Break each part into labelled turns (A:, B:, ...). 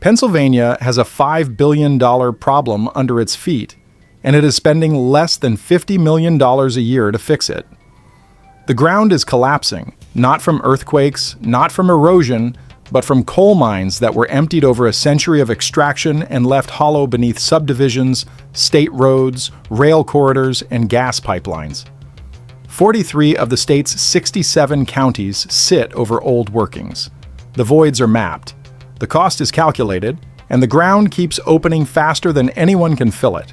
A: Pennsylvania has a $5 billion problem under its feet, and it is spending less than $50 million a year to fix it. The ground is collapsing, not from earthquakes, not from erosion, but from coal mines that were emptied over a century of extraction and left hollow beneath subdivisions, state roads, rail corridors, and gas pipelines. 43 of the state's 67 counties sit over old workings. The voids are mapped. The cost is calculated, and the ground keeps opening faster than anyone can fill it.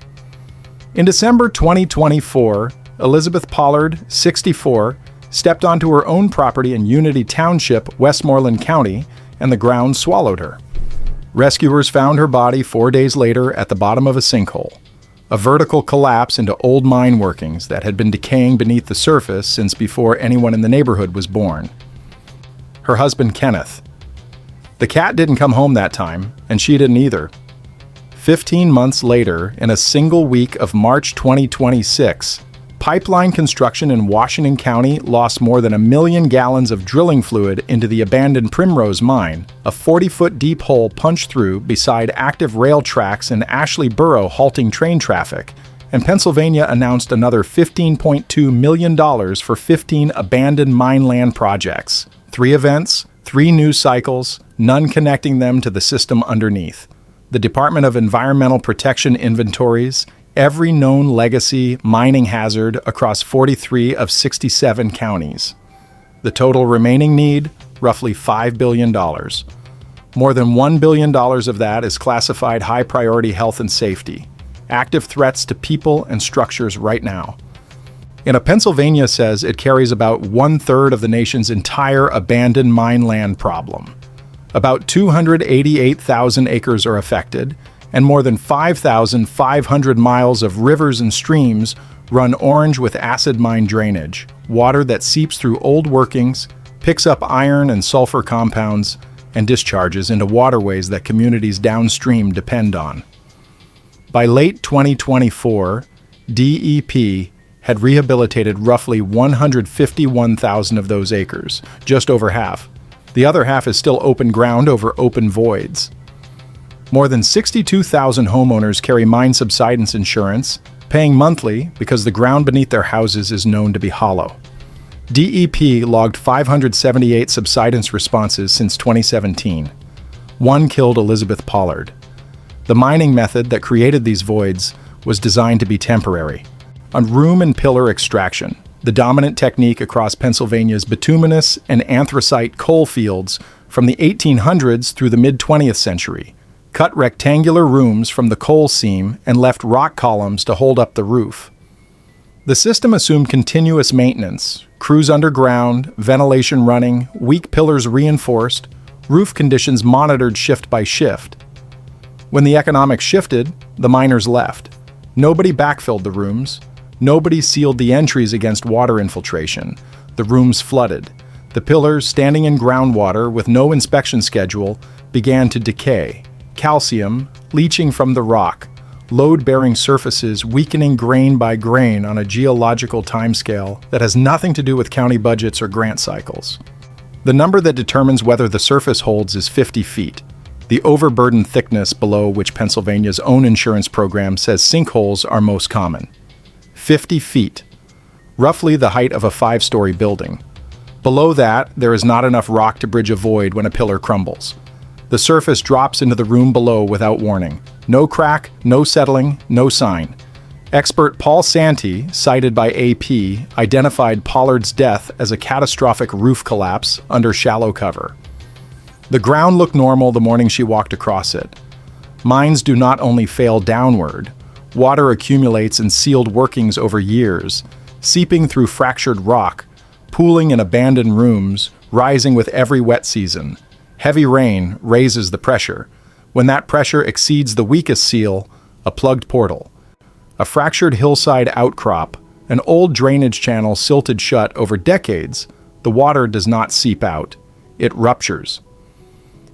A: In December 2024, Elizabeth Pollard, 64, stepped onto her own property in Unity Township, Westmoreland County, and the ground swallowed her. Rescuers found her body 4 days later at the bottom of a sinkhole, a vertical collapse into old mine workings that had been decaying beneath the surface since before anyone in the neighborhood was born. Her husband, Kenneth. The cat didn't come home that time, and she didn't either. 15 months later, in a single week of March 2026, pipeline construction in Washington County lost more than 1 million gallons of drilling fluid into the abandoned Primrose Mine, a 40-foot deep hole punched through beside active rail tracks in Ashley Borough halting train traffic, and Pennsylvania announced another $15.2 million for 15 abandoned mine land projects. 3 events, 3 news cycles, none connecting them to the system underneath. The Department of Environmental Protection inventories every known legacy mining hazard across 43 of 67 counties. The total remaining need, roughly $5 billion. More than $1 billion of that is classified high-priority health and safety, active threats to people and structures right now. Pennsylvania says it carries about 1/3 of the nation's entire abandoned mine land problem. About 288,000 acres are affected, and more than 5,500 miles of rivers and streams run orange with acid mine drainage, water that seeps through old workings, picks up iron and sulfur compounds, and discharges into waterways that communities downstream depend on. By late 2024, DEP had rehabilitated roughly 151,000 of those acres, just over half. The other half is still open ground over open voids. More than 62,000 homeowners carry mine subsidence insurance, paying monthly because the ground beneath their houses is known to be hollow. DEP logged 578 subsidence responses since 2017. 1 killed Elizabeth Pollard. The mining method that created these voids was designed to be temporary. On room and pillar extraction, the dominant technique across Pennsylvania's bituminous and anthracite coal fields from the 1800s through the mid-20th century, cut rectangular rooms from the coal seam and left rock columns to hold up the roof. The system assumed continuous maintenance, crews underground, ventilation running, weak pillars reinforced, roof conditions monitored shift by shift. When the economics shifted, the miners left. Nobody backfilled the rooms. Nobody sealed the entries against water infiltration. The rooms flooded. The pillars, standing in groundwater with no inspection schedule, began to decay. Calcium, leaching from the rock, load-bearing surfaces weakening grain by grain on a geological timescale that has nothing to do with county budgets or grant cycles. The number that determines whether the surface holds is 50 feet, the overburden thickness below which Pennsylvania's own insurance program says sinkholes are most common. 50 feet, roughly the height of a 5-story building. Below that, there is not enough rock to bridge a void when a pillar crumbles. The surface drops into the room below without warning. No crack, no settling, no sign. Expert Paul Santee, cited by AP, identified Pollard's death as a catastrophic roof collapse under shallow cover. The ground looked normal the morning she walked across it. Mines do not only fail downward. Water accumulates in sealed workings over years, seeping through fractured rock, pooling in abandoned rooms, rising with every wet season. Heavy rain raises the pressure. When that pressure exceeds the weakest seal, a plugged portal. A fractured hillside outcrop, an old drainage channel silted shut over decades, the water does not seep out. It ruptures.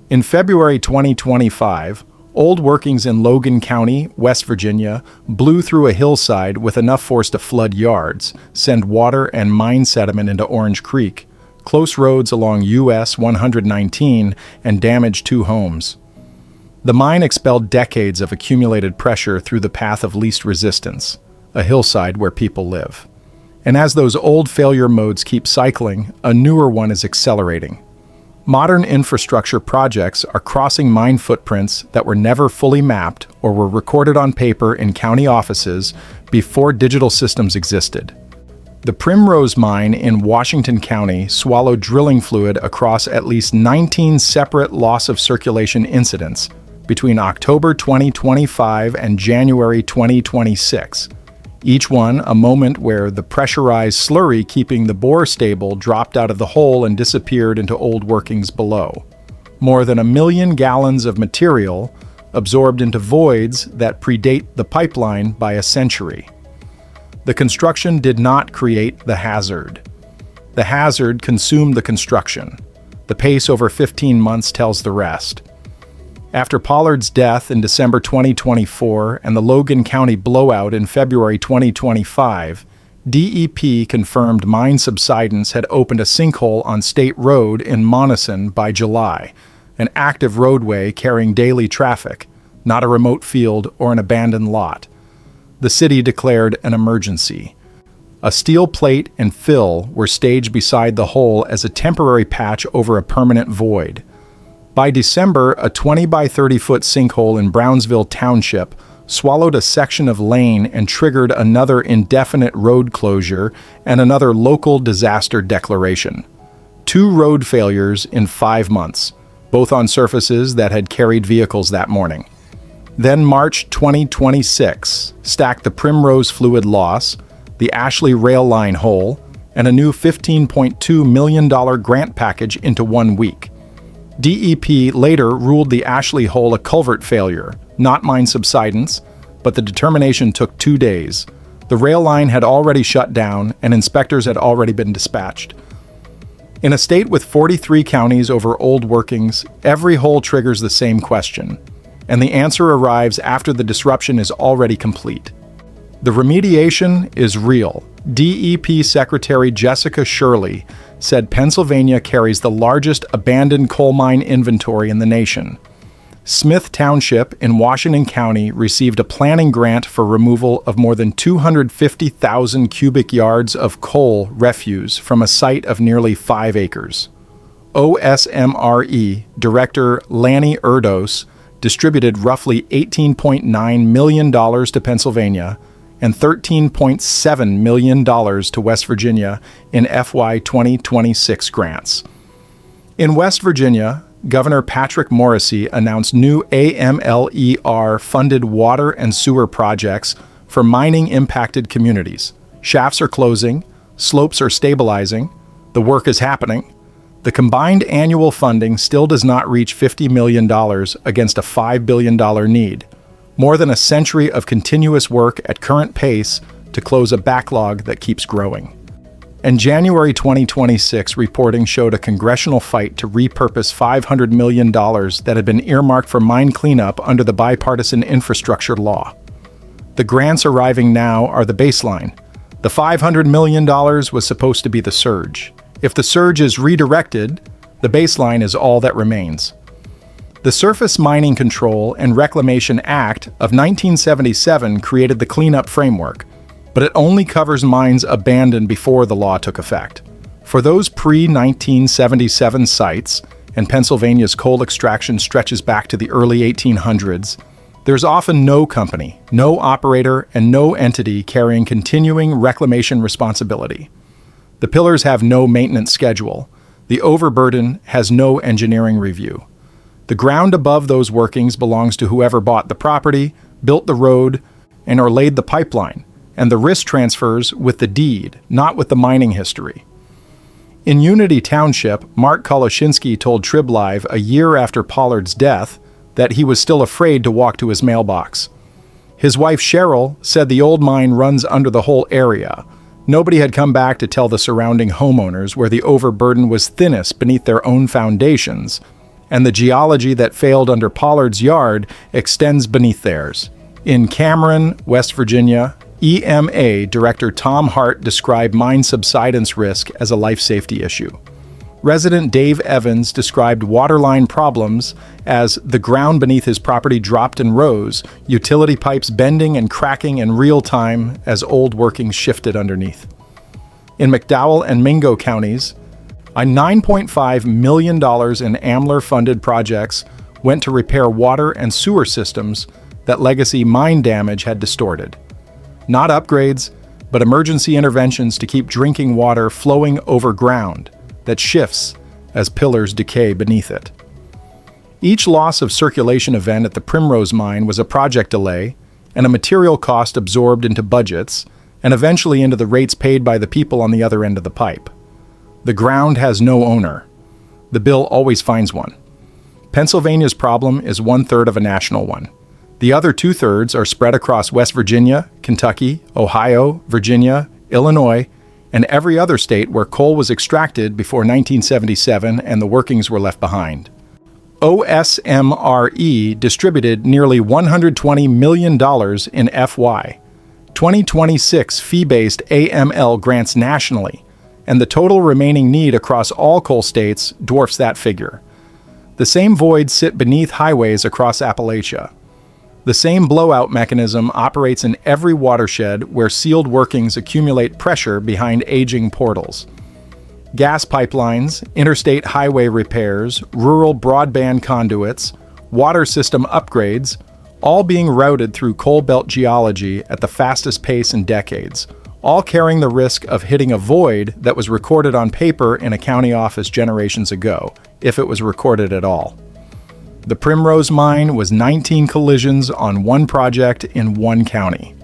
A: In February 2025, old workings in Logan County, West Virginia, blew through a hillside with enough force to flood yards, send water and mine sediment into Orange Creek, close roads along US 119, and damage 2 homes. The mine expelled decades of accumulated pressure through the path of least resistance, a hillside where people live. And as those old failure modes keep cycling, a newer one is accelerating. Modern infrastructure projects are crossing mine footprints that were never fully mapped or were recorded on paper in county offices before digital systems existed. The Primrose Mine in Washington County swallowed drilling fluid across at least 19 separate loss of circulation incidents between October 2025 and January 2026. Each one a moment where the pressurized slurry keeping the bore stable dropped out of the hole and disappeared into old workings below. More than 1 million gallons of material absorbed into voids that predate the pipeline by a century. The construction did not create the hazard. The hazard consumed the construction. The pace over 15 months tells the rest. After Pollard's death in December 2024 and the Logan County blowout in February 2025, DEP confirmed mine subsidence had opened a sinkhole on State Road in Monessen by July, an active roadway carrying daily traffic, not a remote field or an abandoned lot. The city declared an emergency. A steel plate and fill were staged beside the hole as a temporary patch over a permanent void. By December, a 20 by 30 foot sinkhole in Brownsville Township swallowed a section of lane and triggered another indefinite road closure and another local disaster declaration. 2 road failures in 5 months, both on surfaces that had carried vehicles that morning. Then March 2026 stacked the Primrose fluid loss, the Ashley rail line hole, and a new $15.2 million grant package into 1 week. DEP later ruled the Ashley hole a culvert failure, not mine subsidence, but the determination took 2 days. The rail line had already shut down and inspectors had already been dispatched. In a state with 43 counties over old workings, every hole triggers the same question, and the answer arrives after the disruption is already complete. The remediation is real. DEP Secretary Jessica Shirley said Pennsylvania carries the largest abandoned coal mine inventory in the nation. Smith Township in Washington County received a planning grant for removal of more than 250,000 cubic yards of coal refuse from a site of nearly 5 acres. OSMRE Director Lanny Erdos distributed roughly $18.9 million to Pennsylvania and $13.7 million to West Virginia in FY 2026 grants. In West Virginia, Governor Patrick Morrisey announced new AMLER-funded water and sewer projects for mining-impacted communities. Shafts are closing, slopes are stabilizing, the work is happening. The combined annual funding still does not reach $50 million against a $5 billion need. More than a century of continuous work at current pace to close a backlog that keeps growing. And January 2026 reporting showed a congressional fight to repurpose $500 million that had been earmarked for mine cleanup under the bipartisan infrastructure law. The grants arriving now are the baseline. The $500 million was supposed to be the surge. If the surge is redirected, the baseline is all that remains. The Surface Mining Control and Reclamation Act of 1977 created the cleanup framework, but it only covers mines abandoned before the law took effect. For those pre-1977 sites, and Pennsylvania's coal extraction stretches back to the early 1800s, there's often no company, no operator, and no entity carrying continuing reclamation responsibility. The pillars have no maintenance schedule. The overburden has no engineering review. The ground above those workings belongs to whoever bought the property, built the road, and or laid the pipeline, and the risk transfers with the deed, not with the mining history. In Unity Township, Mark Koloshinsky told Trib Live a year after Pollard's death that he was still afraid to walk to his mailbox. His wife Cheryl said the old mine runs under the whole area. Nobody had come back to tell the surrounding homeowners where the overburden was thinnest beneath their own foundations, and the geology that failed under Pollard's yard extends beneath theirs. In Cameron, West Virginia, EMA Director Tom Hart described mine subsidence risk as a life safety issue. Resident Dave Evans described waterline problems as the ground beneath his property dropped and rose, utility pipes bending and cracking in real time as old workings shifted underneath. In McDowell and Mingo counties, $9.5 million in AMLR-funded projects went to repair water and sewer systems that legacy mine damage had distorted. Not upgrades, but emergency interventions to keep drinking water flowing over ground that shifts as pillars decay beneath it. Each loss of circulation event at the Primrose Mine was a project delay and a material cost absorbed into budgets and eventually into the rates paid by the people on the other end of the pipe. The ground has no owner. The bill always finds one. Pennsylvania's problem is 1/3 of a national one. The other 2/3 are spread across West Virginia, Kentucky, Ohio, Virginia, Illinois, and every other state where coal was extracted before 1977 and the workings were left behind. OSMRE distributed nearly $120 million in FY 2026 fee-based AML grants nationally, and the total remaining need across all coal states dwarfs that figure. The same voids sit beneath highways across Appalachia. The same blowout mechanism operates in every watershed where sealed workings accumulate pressure behind aging portals. Gas pipelines, interstate highway repairs, rural broadband conduits, water system upgrades, all being routed through coal belt geology at the fastest pace in decades, all carrying the risk of hitting a void that was recorded on paper in a county office generations ago, if it was recorded at all. The Primrose Mine was 19 collisions on one project in one county.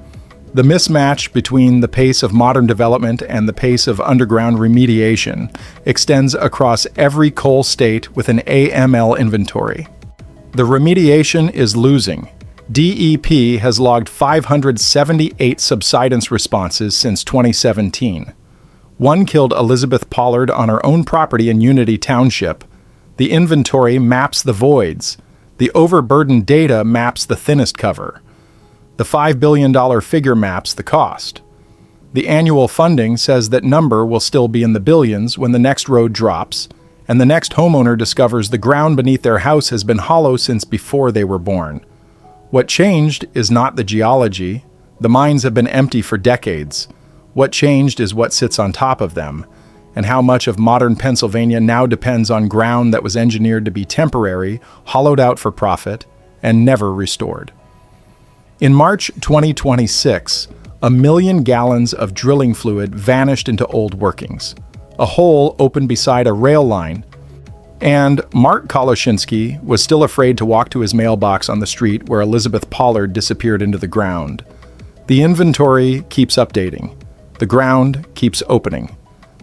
A: The mismatch between the pace of modern development and the pace of underground remediation extends across every coal state with an AML inventory. The remediation is losing. DEP has logged 578 subsidence responses since 2017. One killed Elizabeth Pollard on her own property in Unity Township. The inventory maps the voids. The overburdened data maps the thinnest cover. The $5 billion figure maps the cost. The annual funding says that number will still be in the billions when the next road drops, and the next homeowner discovers the ground beneath their house has been hollow since before they were born. What changed is not the geology. The mines have been empty for decades. What changed is what sits on top of them, and how much of modern Pennsylvania now depends on ground that was engineered to be temporary, hollowed out for profit, and never restored. In March 2026, 1 million gallons of drilling fluid vanished into old workings. A hole opened beside a rail line, and Mark Koloshinsky was still afraid to walk to his mailbox on the street where Elizabeth Pollard disappeared into the ground. The inventory keeps updating. The ground keeps opening.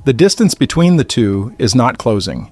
A: The distance between the two is not closing.